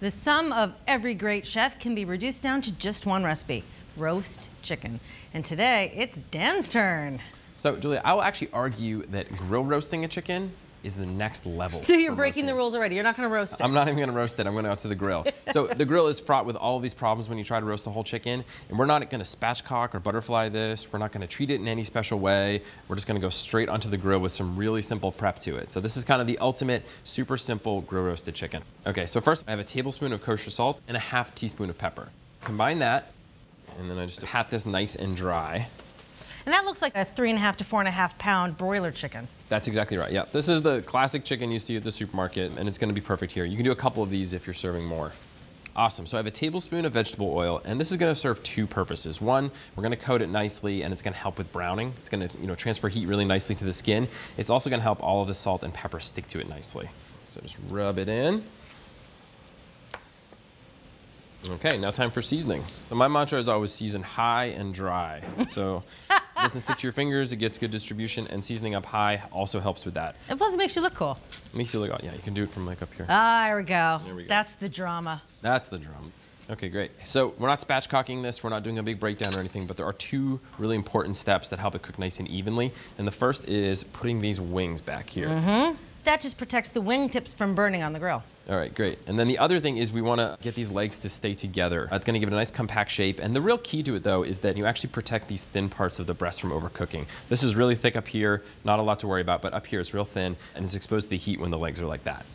The sum of every great chef can be reduced down to just one recipe: roast chicken. And today, it's Dan's turn. So, Julia, I will actually argue that grill roasting a chicken is the next level. So you're breaking the rules already. You're not going to roast it. I'm not even going to roast it. I'm going to go to the grill. So the grill is fraught with all of these problems when you try to roast a whole chicken. And we're not going to spatchcock or butterfly this. We're not going to treat it in any special way. We're just going to go straight onto the grill with some really simple prep to it. So this is kind of the ultimate, super simple grill roasted chicken. Okay, so first I have a tablespoon of kosher salt and a half teaspoon of pepper. Combine that, and then I just pat this nice and dry. And that looks like a 3.5 to 4.5 pound broiler chicken. That's exactly right, yeah. This is the classic chicken you see at the supermarket, and it's gonna be perfect here. You can do a couple of these if you're serving more. Awesome, so I have a tablespoon of vegetable oil, and this is gonna serve two purposes. One, we're gonna coat it nicely, and it's gonna help with browning. It's gonna transfer heat really nicely to the skin. It's also gonna help all of the salt and pepper stick to it nicely. So just rub it in. Okay, now time for seasoning. So my mantra is always season high and dry. So it doesn't stick to your fingers, it gets good distribution, and seasoning up high also helps with that. And plus it makes you look cool. It makes you look, yeah, you can do it from like up here. Ah, there we go. There we go. That's the drama. That's the drama. Okay, great. So we're not spatchcocking this, we're not doing a big breakdown or anything, but there are two really important steps that help it cook nice and evenly. And the first is putting these wings back here. Mm-hmm. That just protects the wingtips from burning on the grill. All right, great. And then the other thing is we want to get these legs to stay together. It's going to give it a nice compact shape. And the real key to it, though, is that you actually protect these thin parts of the breast from overcooking. This is really thick up here, not a lot to worry about, but up here it's real thin, and it's exposed to the heat when the legs are like that.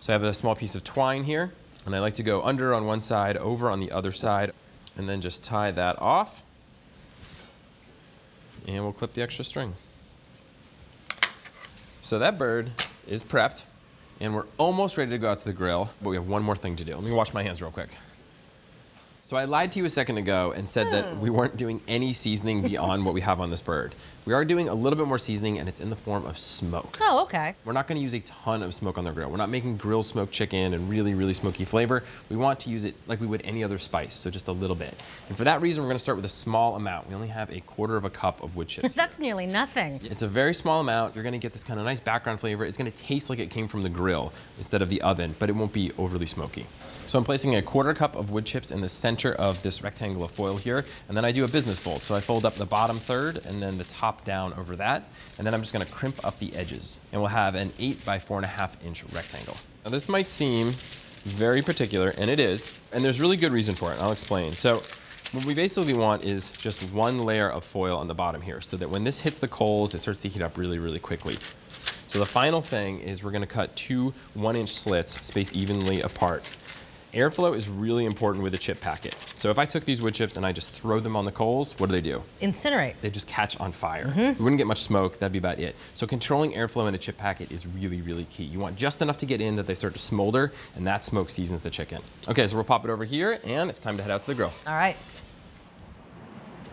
So I have a small piece of twine here, and I like to go under on one side, over on the other side, and then just tie that off. And we'll clip the extra string. So that bird is prepped, and we're almost ready to go out to the grill, but we have one more thing to do. Let me wash my hands real quick. So I lied to you a second ago and said that we weren't doing any seasoning beyond what we have on this bird. We are doing a little bit more seasoning, and it's in the form of smoke. Oh, okay. We're not going to use a ton of smoke on the grill. We're not making grill smoked chicken and really, really smoky flavor. We want to use it like we would any other spice, so just a little bit. And for that reason, we're going to start with a small amount. We only have 1/4 cup of wood chips. That's nearly nothing. It's a very small amount. You're going to get this kind of nice background flavor. It's going to taste like it came from the grill instead of the oven, but it won't be overly smoky. So I'm placing 1/4 cup of wood chips in the center of this rectangle of foil here, and then I do a business fold. So I fold up the bottom third and then the top down over that, and then I'm just going to crimp up the edges, and we'll have an 8 by 4.5 inch rectangle. Now this might seem very particular, and it is, and there's really good reason for it, and I'll explain. So what we basically want is just one layer of foil on the bottom here, so that when this hits the coals, it starts to heat up really, really quickly. So the final thing is we're going to cut 2 1-inch slits spaced evenly apart. Airflow is really important with a chip packet. So if I took these wood chips and I just throw them on the coals, what do? Incinerate. They just catch on fire. We wouldn't get much smoke, that'd be about it. So controlling airflow in a chip packet is really, really key. You want just enough to get in that they start to smolder, and that smoke seasons the chicken. Okay, so we'll pop it over here, and it's time to head out to the grill. All right.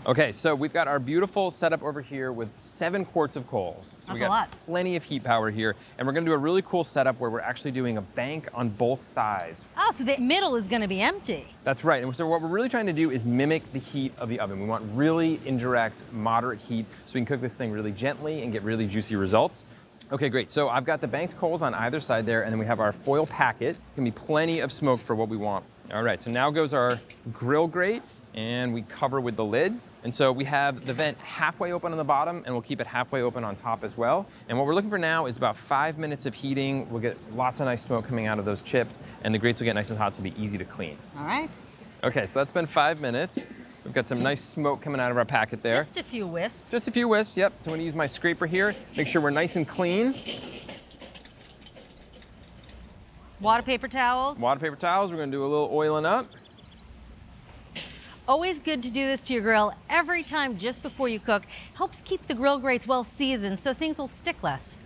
Okay, so we've got our beautiful setup over here with 7 quarts of coals. So we got plenty of heat power here, and we're gonna do a really cool setup where we're actually doing a bank on both sides. Oh, so the middle is gonna be empty. That's right, and so what we're really trying to do is mimic the heat of the oven. We want really indirect, moderate heat, so we can cook this thing really gently and get really juicy results. Okay, great, so I've got the banked coals on either side there, and then we have our foil packet. Gonna be plenty of smoke for what we want. All right, so now goes our grill grate, and we cover with the lid. And so we have the vent halfway open on the bottom, and we'll keep it halfway open on top as well. And what we're looking for now is about 5 minutes of heating. We'll get lots of nice smoke coming out of those chips, and the grates will get nice and hot, so it'll be easy to clean. All right. Okay, so that's been 5 minutes. We've got some nice smoke coming out of our packet there. Just a few wisps. Just a few wisps, yep. So I'm gonna use my scraper here, make sure we're nice and clean. Water paper towels. Water paper towels, we're gonna do a little oiling up. Always good to do this to your grill every time just before you cook. Helps keep the grill grates well seasoned so things will stick less.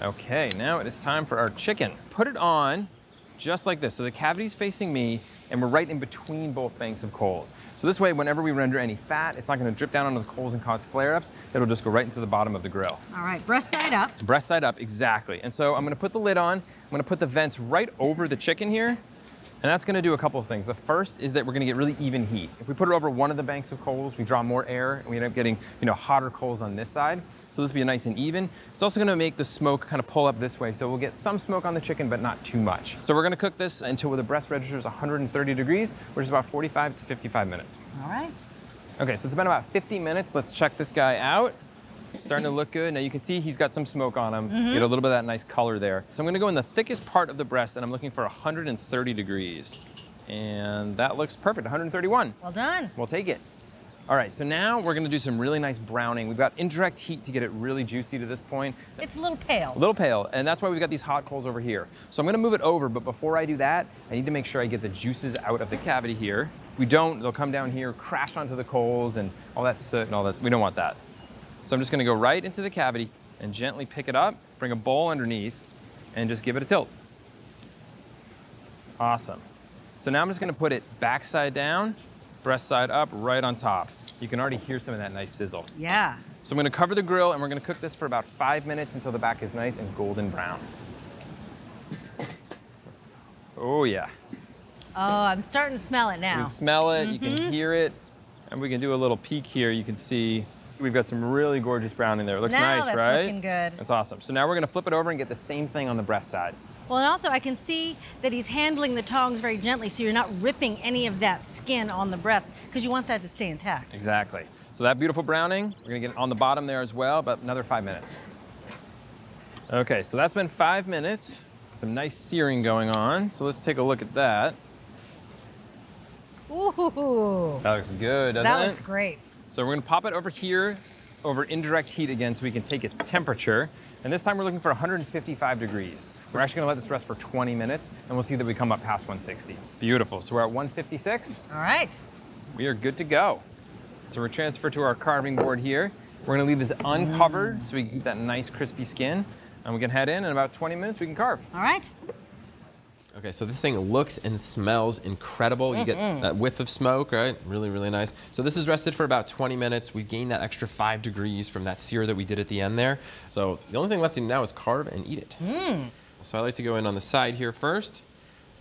Okay, now it is time for our chicken. Put it on just like this. So the cavity's facing me, and we're right in between both banks of coals. So this way, whenever we render any fat, it's not gonna drip down onto the coals and cause flare-ups. It'll just go right into the bottom of the grill. All right, breast side up. Breast side up, exactly. And so I'm gonna put the lid on. I'm gonna put the vents right over the chicken here, And that's gonna do a couple of things. The first is that we're gonna get really even heat. If we put it over one of the banks of coals, we draw more air and we end up getting, hotter coals on this side. So this will be nice and even. It's also gonna make the smoke kind of pull up this way. So we'll get some smoke on the chicken, but not too much. So we're gonna cook this until the breast registers 130 degrees, which is about 45 to 55 minutes. All right. Okay, so it's been about 50 minutes. Let's check this guy out. Starting to look good. Now you can see he's got some smoke on him. You get a little bit of that nice color there. So I'm gonna go in the thickest part of the breast and I'm looking for 130 degrees. And that looks perfect, 131. Well done. We'll take it. All right, so now we're gonna do some really nice browning. We've got indirect heat to get it really juicy to this point. It's a little pale. A little pale, and that's why we've got these hot coals over here. So I'm gonna move it over, but before I do that, I need to make sure I get the juices out of the cavity here. If we don't, they'll come down here, crash onto the coals, and all that soot and all that. We don't want that. So I'm just gonna go right into the cavity and gently pick it up, bring a bowl underneath, and just give it a tilt. Awesome. So now I'm just gonna put it backside down, breast side up, right on top. You can already hear some of that nice sizzle. Yeah. So I'm gonna cover the grill and we're gonna cook this for about 5 minutes until the back is nice and golden brown. Oh yeah. Oh, I'm starting to smell it now. You can smell it, you can hear it, and we can do a little peek here. You can see we've got some really gorgeous brown in there. It looks Now nice, that's right? looking good. That's awesome. So now we're gonna flip it over and get the same thing on the breast side. Well, and also I can see that he's handling the tongs very gently, so you're not ripping any of that skin on the breast, because you want that to stay intact. Exactly. So that beautiful browning, we're gonna get it on the bottom there as well, about another 5 minutes. Okay, so that's been 5 minutes. Some nice searing going on. So let's take a look at that. Ooh. That looks good, doesn't it? That looks great. So we're gonna pop it over here, over indirect heat again so we can take its temperature. And this time we're looking for 155 degrees. We're actually gonna let this rest for 20 minutes and we'll see that we come up past 160. Beautiful, so we're at 156. All right. We are good to go. So we're transferred to our carving board here. We're gonna leave this uncovered so we get that nice crispy skin. And we can head in about 20 minutes we can carve. All right. Okay, so this thing looks and smells incredible. You get that whiff of smoke, right? Really, really nice. So this is rested for about 20 minutes. We've gained that extra 5 degrees from that sear that we did at the end there. So the only thing left to do now is carve and eat it. So I like to go in on the side here first.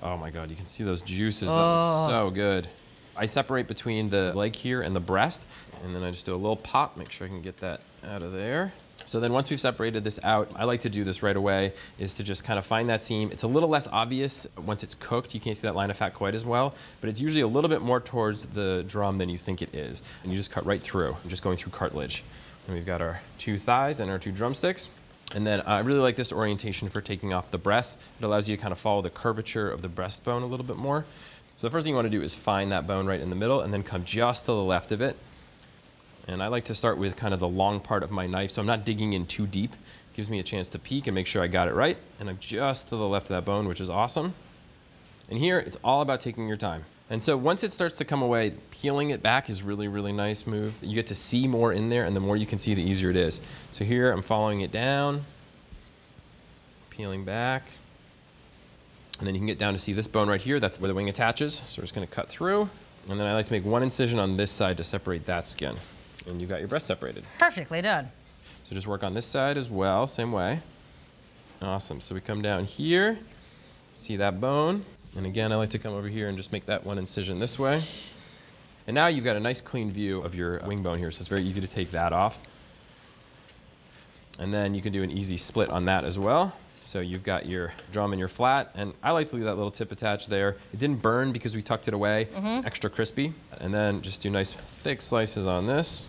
Oh my God, you can see those juices. That look so good. I separate between the leg here and the breast, and then I just do a little pop, make sure I can get that out of there. So then once we've separated this out, I like to do this right away, is to just kind of find that seam. It's a little less obvious once it's cooked. You can't see that line of fat quite as well, but it's usually a little bit more towards the drum than you think it is. And you just cut right through. You're just going through cartilage. And we've got our 2 thighs and our 2 drumsticks. And then I really like this orientation for taking off the breast. It allows you to kind of follow the curvature of the breastbone a little bit more. So the first thing you want to do is find that bone right in the middle and then come just to the left of it. And I like to start with kind of the long part of my knife, so I'm not digging in too deep. It gives me a chance to peek and make sure I got it right. And I'm just to the left of that bone, which is awesome. And here, it's all about taking your time. And so once it starts to come away, peeling it back is really, really nice move. You get to see more in there, and the more you can see, the easier it is. So here, I'm following it down, peeling back. And then you can get down to see this bone right here. That's where the wing attaches. So we're just gonna cut through. And then I like to make 1 incision on this side to separate that skin. And you've got your breast separated. Perfectly done. So just work on this side as well, same way. Awesome, so we come down here, see that bone. And again, I like to come over here and just make that 1 incision this way. And now you've got a nice clean view of your wing bone here, so it's very easy to take that off. And then you can do an easy split on that as well. So you've got your drum and your flat, and I like to leave that little tip attached there. It didn't burn because we tucked it away, it's extra crispy. And then just do nice thick slices on this.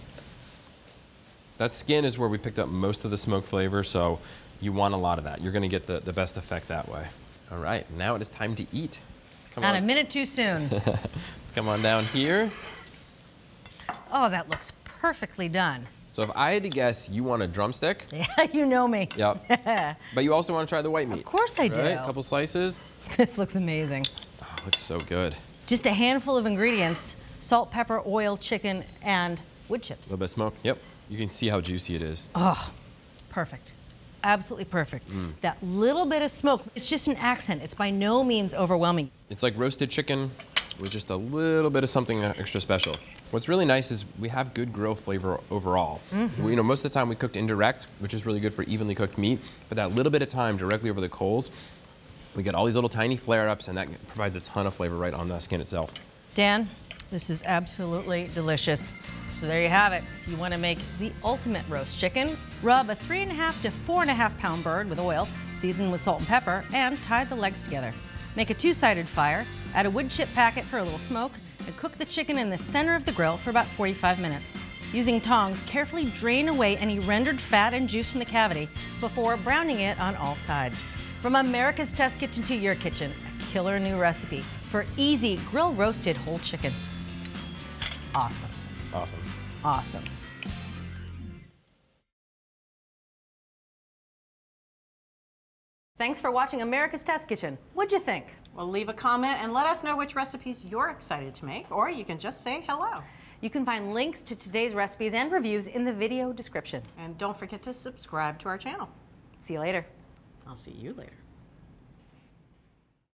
That skin is where we picked up most of the smoke flavor, so you want a lot of that. You're gonna get the best effect that way. All right, now it is time to eat. Not a minute too soon. Come on down here. Oh, that looks perfectly done. So if I had to guess, you want a drumstick. Yeah, you know me. Yep. But you also want to try the white meat. Of course I do. Right? A couple slices. This looks amazing. Oh, it's so good. Just a handful of ingredients: salt, pepper, oil, chicken, and wood chips. A little bit of smoke. Yep. You can see how juicy it is. Oh, perfect. Absolutely perfect. That little bit of smoke, it's just an accent. It's by no means overwhelming. It's like roasted chicken with just a little bit of something extra special. What's really nice is we have good grill flavor overall. Most of the time we cooked indirect, which is really good for evenly cooked meat, but that little bit of time directly over the coals We get all these little tiny flare-ups, and that provides a ton of flavor right on the skin itself. Dan, this is absolutely delicious. So there you have it. If you want to make the ultimate roast chicken, rub a 3.5 to 4.5 pound bird with oil, season with salt and pepper, and tie the legs together. Make a two-sided fire, add a wood chip packet for a little smoke, and cook the chicken in the center of the grill for about 45 minutes. Using tongs, carefully drain away any rendered fat and juice from the cavity before browning it on all sides. From America's Test Kitchen to your kitchen, a killer new recipe for easy grill-roasted whole chicken. Awesome. Awesome. Awesome. Thanks for watching America's Test Kitchen. What'd you think? Well, leave a comment and let us know which recipes you're excited to make, or you can just say hello. You can find links to today's recipes and reviews in the video description. And don't forget to subscribe to our channel. See you later. I'll see you later.